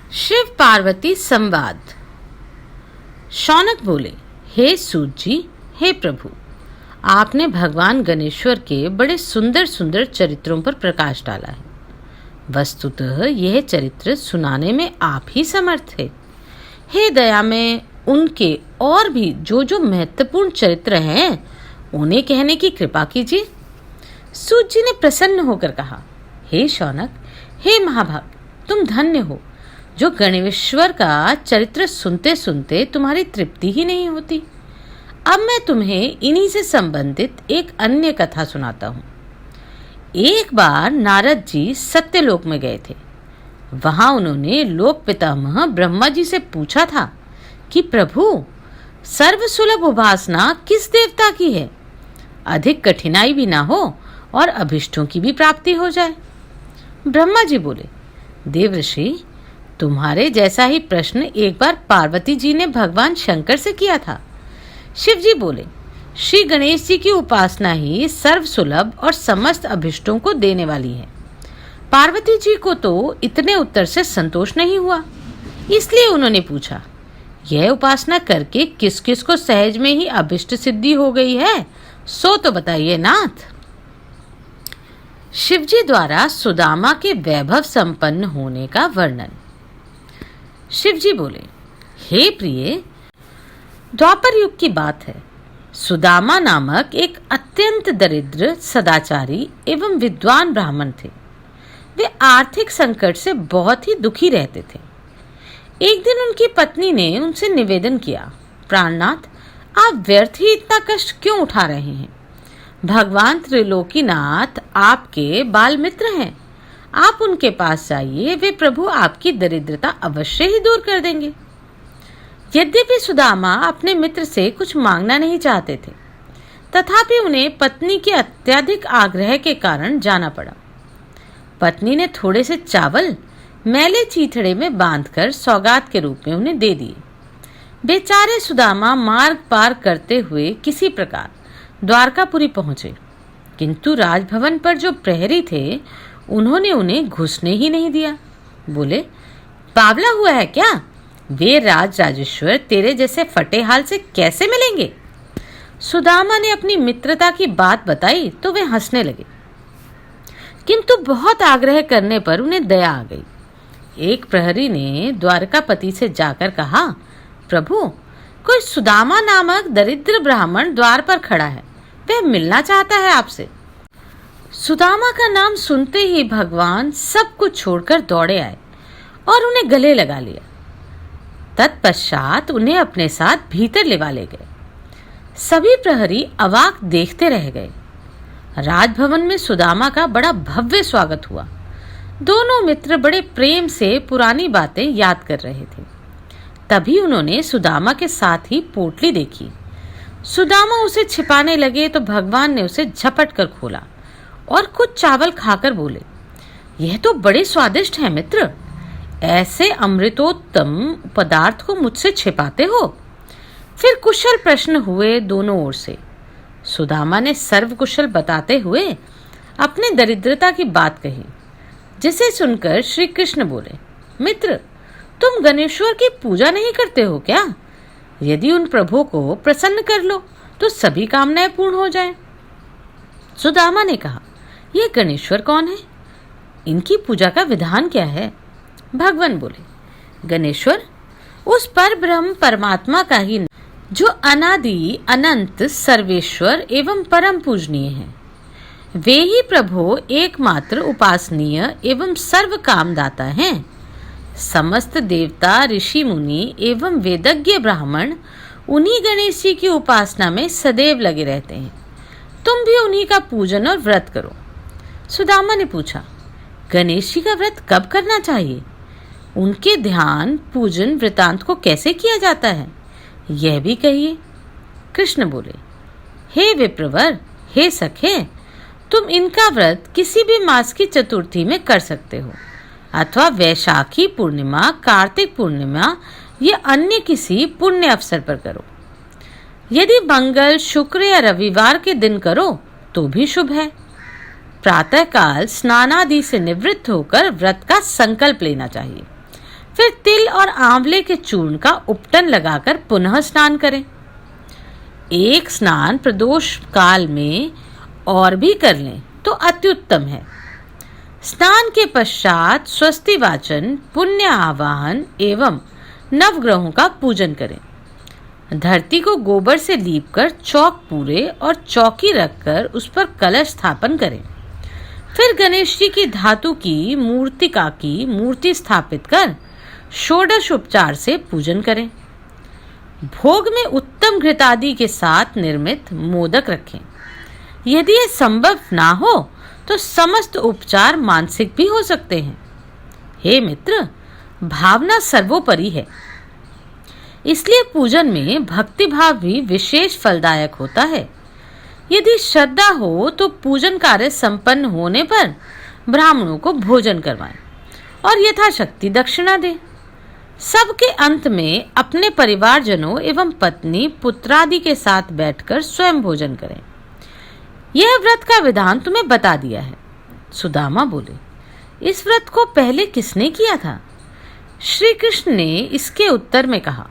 शिव पार्वती संवाद। शौनक बोले, हे सूत जी, हे प्रभु, आपने भगवान गणेश्वर के बड़े सुंदर सुंदर चरित्रों पर प्रकाश डाला है। वस्तुतः यह चरित्र सुनाने में आप ही समर्थ थे। हे दया में उनके और भी जो महत्वपूर्ण चरित्र हैं उन्हें कहने की कृपा कीजिए। सूत जी ने प्रसन्न होकर कहा, हे शौनक, हे महाभाग, तुम धन्य हो जो गणेश्वर का चरित्र सुनते सुनते तुम्हारी तृप्ति ही नहीं होती। अब मैं तुम्हें इन्हीं से संबंधित एक अन्य कथा सुनाता हूँ। एक बार नारद जी सत्यलोक में गए थे। वहां उन्होंने लोक पितामह ब्रह्मा जी से पूछा था कि प्रभु, सर्वसुलभ उपासना किस देवता की है, अधिक कठिनाई भी ना हो और अभिष्टों की भी प्राप्ति हो जाए। ब्रह्मा जी बोले, देवर्षि, तुम्हारे जैसा ही प्रश्न एक बार पार्वती जी ने भगवान शंकर से किया था। शिव जी बोले, श्री गणेश जी की उपासना ही सर्वसुलभ और समस्त अभिष्टों को देने वाली है। पार्वती जी को तो इतने उत्तर से संतोष नहीं हुआ, इसलिए उन्होंने पूछा, यह उपासना करके किस किस को सहज में ही अभिष्ट सिद्धि हो गई है, सो तो बताइए नाथ। शिवजी द्वारा सुदामा के वैभव संपन्न होने का वर्णन। शिवजी बोले, हे प्रिय, द्वापर युग की बात है। सुदामा नामक एक अत्यंत दरिद्र, सदाचारी एवं विद्वान ब्राह्मण थे। वे आर्थिक संकट से बहुत ही दुखी रहते थे। एक दिन उनकी पत्नी ने उनसे निवेदन किया, प्राणनाथ, आप व्यर्थ ही इतना कष्ट क्यों उठा रहे हैं? भगवान त्रिलोकीनाथ आपके बाल मित्र हैं। आप उनके पास जाइए, वे प्रभु आपकी दरिद्रता अवश्य ही दूर कर देंगे। यद्यपि सुदामा अपने मित्र से कुछ मांगना नहीं चाहते थे, तथापि उन्हें पत्नी के अत्यधिक आग्रह के कारण जाना पड़ा। पत्नी ने थोड़े से चावल मैले चीथड़े में बांधकर सौगात के रूप में उन्हें दे दिए। बेचारे सुदामा मार्ग पार करते हुए किसी प्रकार द्वारकापुरी पहुंचे, किंतु राजभवन पर जो प्रहरी थे उन्होंने उन्हें घुसने ही नहीं दिया। बोले, बावला हुआ है क्या? वे राजेश्वर तेरे जैसे फटे हाल से कैसे मिलेंगे? सुदामा ने अपनी मित्रता की बात बताई तो वे हंसने लगे, किंतु बहुत आग्रह करने पर उन्हें दया आ गई। एक प्रहरी ने द्वारकापति से जाकर कहा, प्रभु, कोई सुदामा नामक दरिद्र ब्राह्मण द्वार पर खड़ा है, वह मिलना चाहता है आपसे। सुदामा का नाम सुनते ही भगवान सब कुछ छोड़कर दौड़े आए और उन्हें गले लगा लिया। तत्पश्चात उन्हें अपने साथ भीतर लेवा ले गए। सभी प्रहरी अवाक देखते रह गए। राजभवन में सुदामा का बड़ा भव्य स्वागत हुआ। दोनों मित्र बड़े प्रेम से पुरानी बातें याद कर रहे थे। तभी उन्होंने सुदामा के साथ ही पोटली देखी। सुदामा उसे छिपाने लगे तो भगवान ने उसे झपट कर खोला और कुछ चावल खाकर बोले, यह तो बड़े स्वादिष्ट है मित्र, ऐसे अमृतोत्तम पदार्थ को मुझसे छिपाते हो? फिर कुशल प्रश्न हुए दोनों ओर से। सुदामा ने सर्वकुशल बताते हुए अपने दरिद्रता की बात कही, जिसे सुनकर श्री कृष्ण बोले, मित्र, तुम गणेश्वर की पूजा नहीं करते हो क्या? यदि उन प्रभु को प्रसन्न कर लो तो सभी कामनाएं पूर्ण हो जाएं। सुदामा ने कहा, यह गणेश्वर कौन है? इनकी पूजा का विधान क्या है? भगवान बोले, गणेश्वर उस पर ब्रह्म परमात्मा का ही जो अनादि अनंत सर्वेश्वर एवं परम पूजनीय है। वे ही प्रभु एकमात्र उपासनीय एवं सर्व कामदाता हैं। समस्त देवता, ऋषि मुनि एवं वेदज्ञ ब्राह्मण उन्हीं गणेश जी की उपासना में सदैव लगे रहते हैं। तुम भी उन्हीं का पूजन और व्रत करो। सुदामा ने पूछा, गणेश जी का व्रत कब करना चाहिए? उनके ध्यान पूजन वृतांत को कैसे किया जाता है, यह भी कहिए। कृष्ण बोले, हे विप्रवर, हे सखे, तुम इनका व्रत किसी भी मास की चतुर्थी में कर सकते हो, अथवा वैशाखी पूर्णिमा, कार्तिक पूर्णिमा या अन्य किसी पुण्य अवसर पर करो। यदि मंगल, शुक्र या रविवार के दिन करो तो भी शुभ है। प्रातःकाल स्नानादि से निवृत्त होकर व्रत का संकल्प लेना चाहिए। फिर तिल और आंवले के चूर्ण का उपटन लगाकर पुनः स्नान करें। एक स्नान प्रदोष काल में और भी कर लें तो अत्युत्तम है। स्नान के पश्चात स्वस्ति वाचन, पुण्य आवाहन एवं नवग्रहों का पूजन करें। धरती को गोबर से लीपकर चौक पूरे और चौकी रखकर उस पर कलश स्थापन करें। फिर गणेश जी की धातु की मूर्तिका की मूर्ति स्थापित कर षोडश उपचार से पूजन करें। भोग में उत्तम घृतादि के साथ निर्मित मोदक रखें। यदि यह संभव ना हो तो समस्त उपचार मानसिक भी हो सकते हैं। हे मित्र, भावना सर्वोपरि है, इसलिए पूजन में भक्ति भाव भी विशेष फलदायक होता है। यदि श्रद्धा हो तो पूजन कार्य संपन्न होने पर ब्राह्मणों को भोजन करवाएं और यथाशक्ति दक्षिणा दें। सबके अंत में अपने परिवारजनों एवं पत्नी पुत्रादि के साथ बैठकर स्वयं भोजन करें। यह व्रत का विधान तुम्हें बता दिया है। सुदामा बोले, इस व्रत को पहले किसने किया था? श्री कृष्ण ने इसके उत्तर में कहा,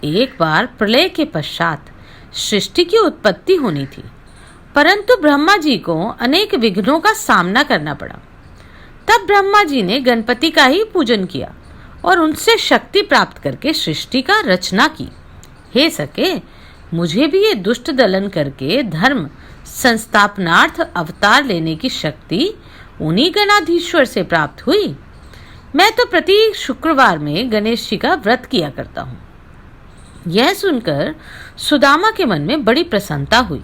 एक बार प्रलय के पश्चात सृष्टि की उत्पत्ति होनी थी, परंतु ब्रह्मा जी को अनेक विघ्नों का सामना करना पड़ा। तब ब्रह्मा जी ने गणपति का ही पूजन किया और उनसे शक्ति प्राप्त करके सृष्टि का रचना की। हे सके, मुझे भी ये दुष्ट दलन करके धर्म संस्थापनार्थ अवतार लेने की शक्ति उन्हीं गणाधीश्वर से प्राप्त हुई। मैं तो प्रति शुक्रवार में गणेश जी का व्रत किया करता हूँ। यह सुनकर सुदामा के मन में बड़ी प्रसन्नता हुई।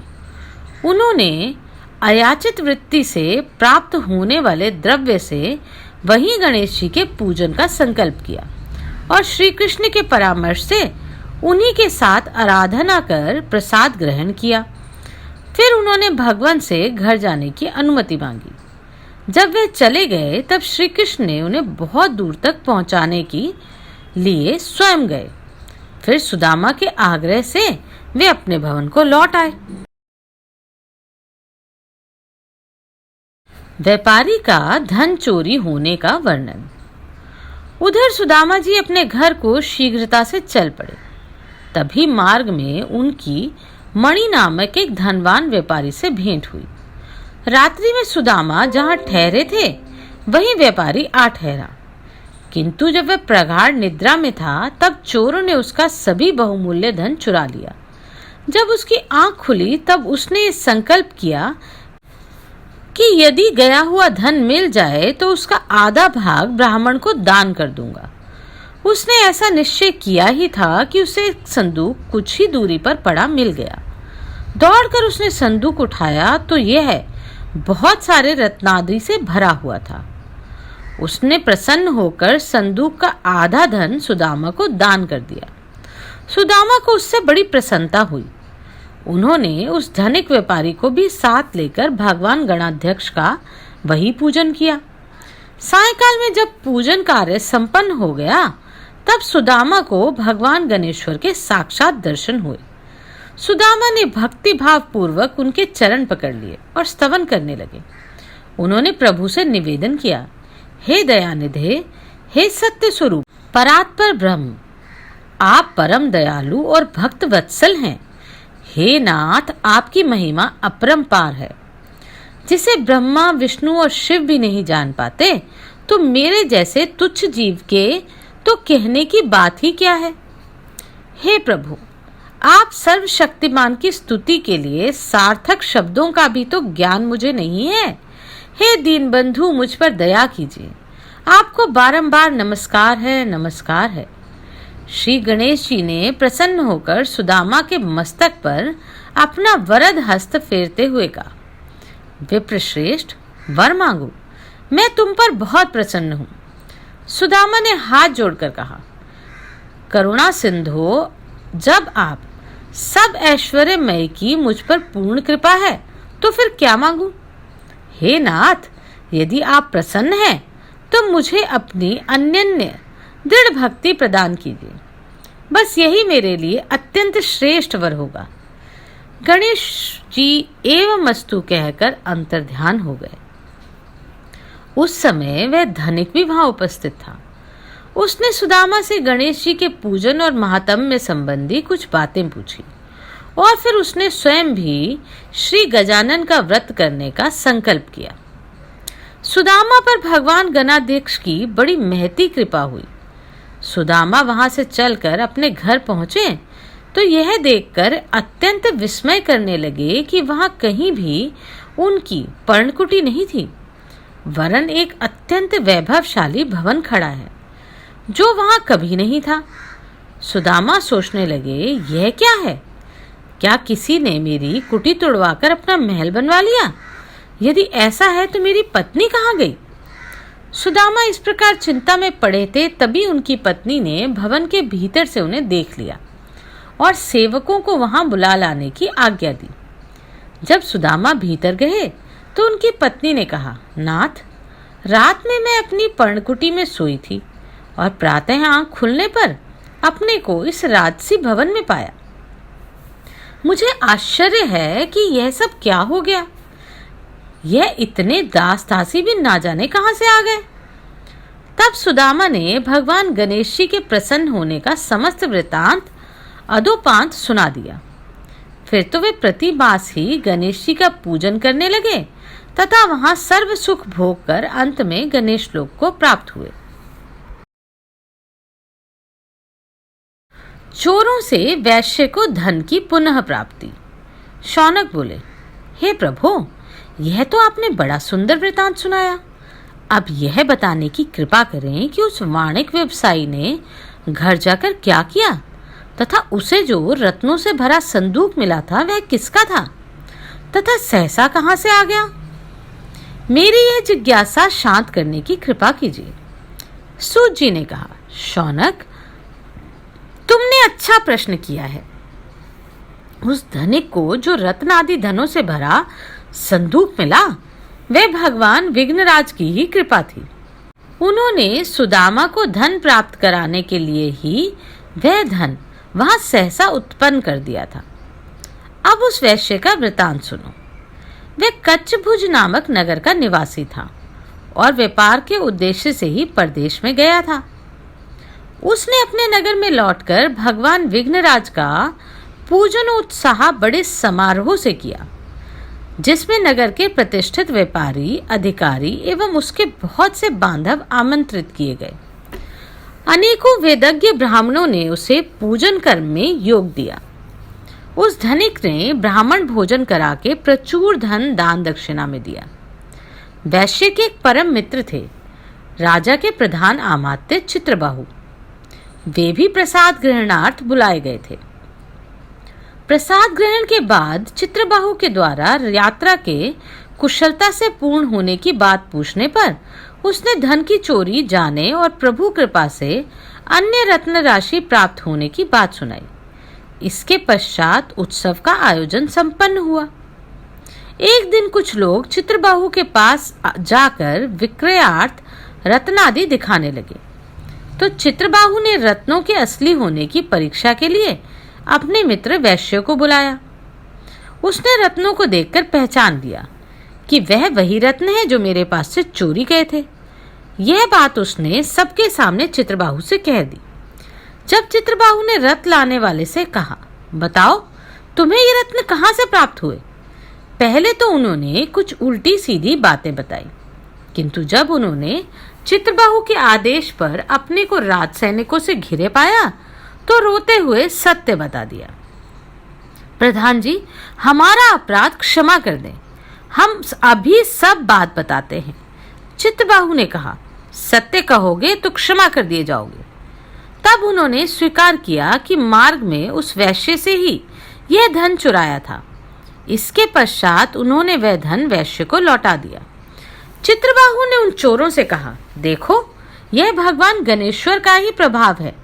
उन्होंने अयाचित वृत्ति से प्राप्त होने वाले द्रव्य से वहीं गणेश जी के पूजन का संकल्प किया और श्री कृष्ण के परामर्श से उन्हीं के साथ आराधना कर प्रसाद ग्रहण किया। फिर उन्होंने भगवान से घर जाने की अनुमति मांगी। जब वे चले गए तब श्री कृष्ण ने उन्हें बहुत दूर तक पहुंचाने के लिए स्वयं गए। फिर सुदामा के आग्रह से वे अपने भवन को लौट आए। व्यापारी का धन चोरी होने का वर्णन। उधर सुदामा जी अपने घर को शीघ्रता से चल पड़े। तभी मार्ग में उनकी मणि नामक एक धनवान व्यापारी से भेंट हुई। रात्रि में सुदामा जहां ठहरे थे वहीं व्यापारी आ ठहरा, किंतु जब वह प्रगाढ़ निद्रा में था तब चोरों ने उसका सभी बहुमूल्य धन चुरा लिया। जब उसकी आंख खुली तब उसने संकल्प किया कि यदि गया हुआ धन मिल जाए तो उसका आधा भाग ब्राह्मण को दान कर दूंगा। उसने ऐसा निश्चय किया ही था कि उसे एक संदूक कुछ ही दूरी पर पड़ा मिल गया। दौड़कर उसने संदूक उठाया तो यह बहुत सारे रत्नादि से भरा हुआ था। उसने प्रसन्न होकर संदूक का आधा धन सुदामा को दान कर दिया। सुदामा को उससे बड़ी प्रसन्नता हुई। उन्होंने उस धनिक व्यापारी को भी साथ लेकर भगवान गणाध्यक्ष का वही पूजन किया। सायंकाल में जब पूजन कार्य संपन्न हो गया तब सुदामा को भगवान गणेश्वर के साक्षात दर्शन हुए। सुदामा ने भक्ति भाव पूर्वक उनके चरण पकड़ लिए और स्तवन करने लगे। उन्होंने प्रभु से निवेदन किया, हे दयानिधे, हे सत्य स्वरूप परात्पर ब्रह्म, आप परम दयालु और भक्त वत्सल हैं। हे नाथ, आपकी महिमा अपरंपार है, जिसे ब्रह्मा विष्णु और शिव भी नहीं जान पाते, तो मेरे जैसे तुच्छ जीव के तो कहने की बात ही क्या है। हे प्रभु, आप सर्वशक्तिमान की स्तुति के लिए सार्थक शब्दों का भी तो ज्ञान मुझे नहीं है। हे दीनबंधु, मुझ पर दया कीजिए। आपको बारंबार नमस्कार है, नमस्कार है। श्री गणेश जी ने प्रसन्न होकर सुदामा के मस्तक पर अपना वरद हस्त फेरते हुए कहा, विप्रश्रेष्ठ, वर मांगो, मैं तुम पर बहुत प्रसन्न हूँ। सुदामा ने हाथ जोड़कर कहा, करुणा सिंधो, जब आप सब ऐश्वर्यमय की मुझ पर पूर्ण कृपा है तो फिर क्या मांगू। हे नाथ, यदि आप प्रसन्न हैं तो मुझे अपनी अनन्य दृढ़ भक्ति प्रदान कीजिए। बस यही मेरे लिए अत्यंत श्रेष्ठ वर होगा। गणेश जी एवं मस्तु कहकर अंतर्ध्यान हो गए। उस समय वह धनिक भी वहां उपस्थित था। उसने सुदामा से गणेश जी के पूजन और महात्म्य संबंधी कुछ बातें पूछी और फिर उसने स्वयं भी श्री गजानन का व्रत करने का संकल्प किया। सुदामा पर भगवान गणाध्यक्ष की बड़ी महती कृपा हुई। सुदामा वहां से चलकर अपने घर पहुंचे तो यह देखकर अत्यंत विस्मय करने लगे कि वहां कहीं भी उनकी पर्णकुटी नहीं थी, वरन एक अत्यंत वैभवशाली भवन खड़ा है जो वहां कभी नहीं था। सुदामा सोचने लगे, यह क्या है? क्या किसी ने मेरी कुटी तोड़वाकर अपना महल बनवा लिया? यदि ऐसा है तो मेरी पत्नी कहाँ गई? सुदामा इस प्रकार चिंता में पड़े थे, तभी उनकी पत्नी ने भवन के भीतर से उन्हें देख लिया और सेवकों को वहां बुला लाने की आज्ञा दी। जब सुदामा भीतर गए तो उनकी पत्नी ने कहा, नाथ, रात में मैं अपनी पर्णकुटी में सोई थी और प्रातः आंख खुलने पर अपने को इस राजसी भवन में पाया। मुझे आश्चर्य है कि यह सब क्या हो गया। यह इतने दास दासी भी ना जाने कहां से आ गए। तब सुदामा ने भगवान गणेश जी के प्रसन्न होने का समस्त वृतांत अदोपांत सुना दिया। फिर तो वे प्रति मास ही गणेश जी का पूजन करने लगे तथा वहां सर्व सुख भोग कर अंत में गणेश लोक को प्राप्त हुए। चोरों से वैश्य को धन की पुनः प्राप्ति। शौनक बोले, हे प्रभु, यह तो आपने बड़ा सुंदर वृतांत सुनाया। अब यह बताने की कृपा करें कि उस वाणिक व्यवसायी ने घर जाकर क्या किया तथा उसे जो रत्नों से भरा संदूक मिला था वह किसका था तथा सहसा कहां से आ गया? मेरी यह जिज्ञासा शांत करने की कृपा कीजिए। सूत जी ने कहा, शौनक, तुमने अच्छा प्रश्न किया है। उस धनिक को जो रत्न आदि धनों से भरा संदूक मिला वह भगवान विघ्नराज की ही कृपा थी। उन्होंने सुदामा को धन प्राप्त कराने के लिए ही वह धन वहां सहसा उत्पन्न कर दिया था। अब उस वैश्य का वृतांत सुनो। वह कच्छभुज नामक नगर का निवासी था और व्यापार के उद्देश्य से ही परदेश में गया था। उसने अपने नगर में लौटकर भगवान विघ्नराज का पूजन उत्साह बड़े समारोह से किया, जिसमें नगर के प्रतिष्ठित व्यापारी, अधिकारी एवं उसके बहुत से बांधव आमंत्रित किए गए। अनेकों वेदज्ञ ब्राह्मणों ने उसे पूजन कर्म में योग दिया। उस धनिक ने ब्राह्मण भोजन करा के प्रचुर धन दान दक्षिणा में दिया। वैश्य के एक परम मित्र थे, राजा के प्रधान अमात्य चित्रबाहु। वे भी प्रसाद ग्रहणार्थ बुलाए गए थे। प्रसाद ग्रहण के बाद चित्रबाहु के द्वारा यात्रा के कुशलता से पूर्ण होने की बात पूछने पर उसने धन की चोरी जाने और प्रभु कृपा से अन्य रत्न राशि प्राप्त होने की बात सुनाई। इसके पश्चात उत्सव का आयोजन संपन्न हुआ। एक दिन कुछ लोग चित्रबाहु के पास जाकर विक्रयार्थ रत्न आदि दिखाने लगे, तो चित्रबाहु ने रत्नों के असली होने की परीक्षा के लिए अपने मित्र वैश्य को बुलाया। उसने रत्नों को देखकर पहचान लिया कि वह वही रत्न है जो मेरे पास से चोरी गए थे। यह बात उसने सबके सामने चित्रबाहु से कह दी। जब चित्रबाहु ने रत्न लाने वाले से कहा, बताओ तुम्हें ये रत्न कहाँ से प्राप्त हुए? पहले तो उन्होंने कुछ उल्टी सीधी बातें बताई, किंतु जब उन्होंने चित्रबाहु के आदेश पर अपने को राज सैनिकों से घिरे पाया तो रोते हुए सत्य बता दिया। प्रधान जी, हमारा अपराध क्षमा कर दें, हम अभी सब बात बताते हैं। चित्रबाहु ने कहा, सत्य कहोगे तो क्षमा कर दिए जाओगे। तब उन्होंने स्वीकार किया कि मार्ग में उस वैश्य से ही यह धन चुराया था। इसके पश्चात उन्होंने वह धन वैश्य को लौटा दिया। चित्रबाहु ने उन चोरों से कहा, देखो, यह भगवान गणेश्वर का ही प्रभाव है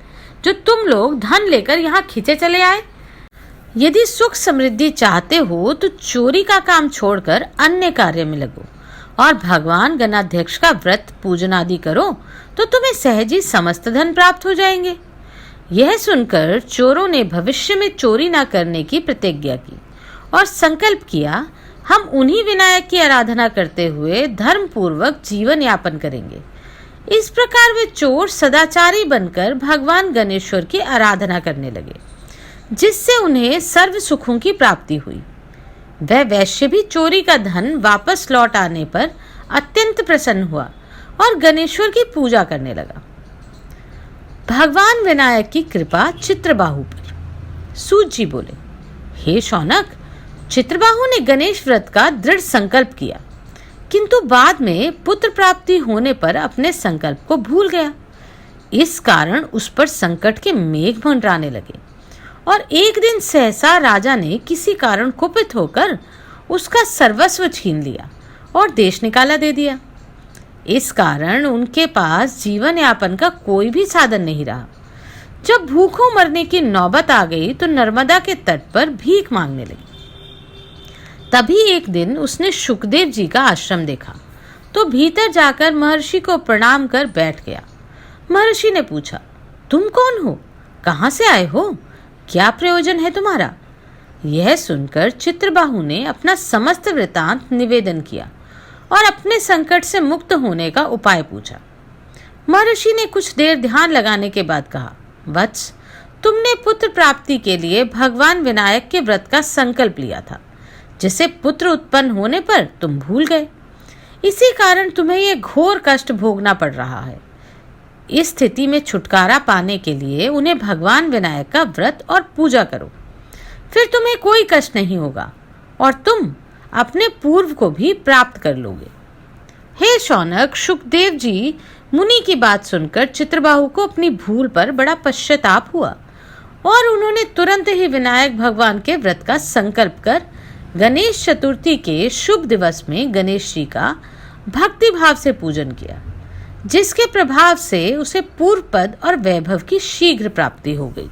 जो तुम लोग धन लेकर यहाँ खींचे चले आए। यदि सुख समृद्धि चाहते हो तो चोरी का काम छोड़कर अन्य कार्य में लगो और भगवान गणाध्यक्ष का व्रत पूजन आदि करो तो तुम्हें सहज ही समस्त धन प्राप्त हो जाएंगे। यह सुनकर चोरों ने भविष्य में चोरी न करने की प्रतिज्ञा की और संकल्प किया, हम उन्हीं विनायक की आराधना करते हुए धर्म पूर्वक जीवन यापन करेंगे। इस प्रकार वे चोर सदाचारी बनकर भगवान गणेश्वर की आराधना करने लगे, जिससे उन्हें सर्व सुखों की प्राप्ति हुई। वह वैश्य भी चोरी का धन वापस लौट आने पर अत्यंत प्रसन्न हुआ और गणेश्वर की पूजा करने लगा। भगवान विनायक की कृपा चित्रबाहु पर। सूत जी बोले, हे शौनक, चित्रबाहु ने गणेश व्रत का दृढ़ संकल्प किया, किंतु बाद में पुत्र प्राप्ति होने पर अपने संकल्प को भूल गया। इस कारण उस पर संकट के मेघ मंडराने लगे और एक दिन सहसा राजा ने किसी कारण कुपित होकर उसका सर्वस्व छीन लिया और देश निकाला दे दिया। इस कारण उनके पास जीवन यापन का कोई भी साधन नहीं रहा। जब भूखों मरने की नौबत आ गई तो नर्मदा के तट पर भीख मांगने लगी। तभी एक दिन उसने शुकदेव जी का आश्रम देखा तो भीतर जाकर महर्षि को प्रणाम कर बैठ गया। महर्षि ने पूछा, तुम कौन हो? कहाँ से आए हो? क्या प्रयोजन है तुम्हारा? यह सुनकर चित्रबाहु ने अपना समस्त वृतांत निवेदन किया और अपने संकट से मुक्त होने का उपाय पूछा। महर्षि ने कुछ देर ध्यान लगाने के बाद कहा, वत्स, तुमने पुत्र प्राप्ति के लिए भगवान विनायक के व्रत का संकल्प लिया था, जिसे पुत्र उत्पन्न होने पर तुम भूल गए। इसी कारण तुम्हें यह घोर कष्ट भोगना पड़ रहा है। इस स्थिति में छुटकारा पाने के लिए उन्हें भगवान विनायक का व्रत और पूजा करो, फिर तुम्हें कोई कष्ट नहीं होगा और तुम अपने पूर्व को भी प्राप्त कर लोगे। हे शौनक, शुकदेव जी मुनि की बात सुनकर चित्रबाहु को अपनी भूल पर बड़ा पश्चाताप हुआ और उन्होंने तुरंत ही विनायक भगवान के व्रत का संकल्प कर गणेश चतुर्थी के शुभ दिवस में गणेश जी का भक्ति भाव से पूजन किया, जिसके प्रभाव से उसे पूर्व पद और वैभव की शीघ्र प्राप्ति हो गई।